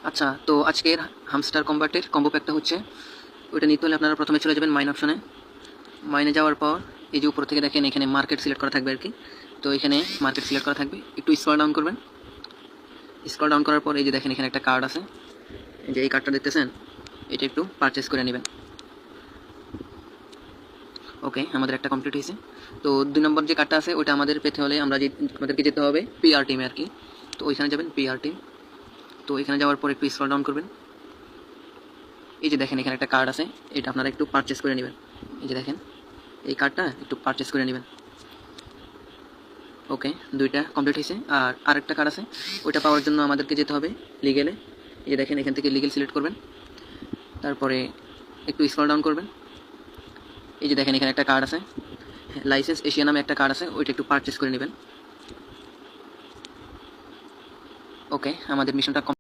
আচ্ছা, তো আজকের হামস্টার কম্বাটের কম্বো প্যাকটা হচ্ছে, ওইটা নিতে হলে আপনারা প্রথমে চলে যাবেন মাইন অপশনে। মাইনে যাওয়ার পর এই যে উপর থেকে দেখেন এখানে মার্কেট সিলেক্ট করা থাকবে আর কি। তো এখানে মার্কেট সিলেক্ট করা থাকবে, একটু স্ক্রল ডাউন করবেন। স্ক্রল ডাউন করার পর এই যে দেখেন এখানে একটা কার্ড আছে, এই যে এই কার্ডটা দেখতেছেন, এটা একটু পারচেস করে নেবেন। ওকে, আমাদের একটা কমপ্লিট হয়েছে। তো 2 নম্বর যে কার্ডটা আছে ওইটা আমাদের পেতে হলে আমাদেরকে যেতে হবে পিআর টিমে আর কি। তো ওইখানে যাবেন পিআর টিম। তো এখানে যাওয়ার পর একটু স্ক্রল ডাউন করবেন। এই যে দেখেন এখানে একটা কার্ড আছে, এটা আপনারা একটু পারচেস করে নেবেন। এই যে দেখেন এই কার্ডটা একটু পারচেস করে নেবেন। ওকে, 2টা কমপ্লিট হয়েছে। আর আরেকটা কার্ড আছে, ওইটা পাওয়ার জন্য আমাদেরকে যেতে হবে লিগেলে। এই যে দেখেন এখান থেকে লিগেল সিলেক্ট করবেন, তারপরে একটু স্ক্রল ডাউন করবেন। এই যে দেখেন এখানে একটা কার্ড আছে, লাইসেন্স এশিয়া নামে একটা কার্ড আছে, ওইটা একটু পারচেস করে নেবেন। ওকে, আমাদের মিশনটা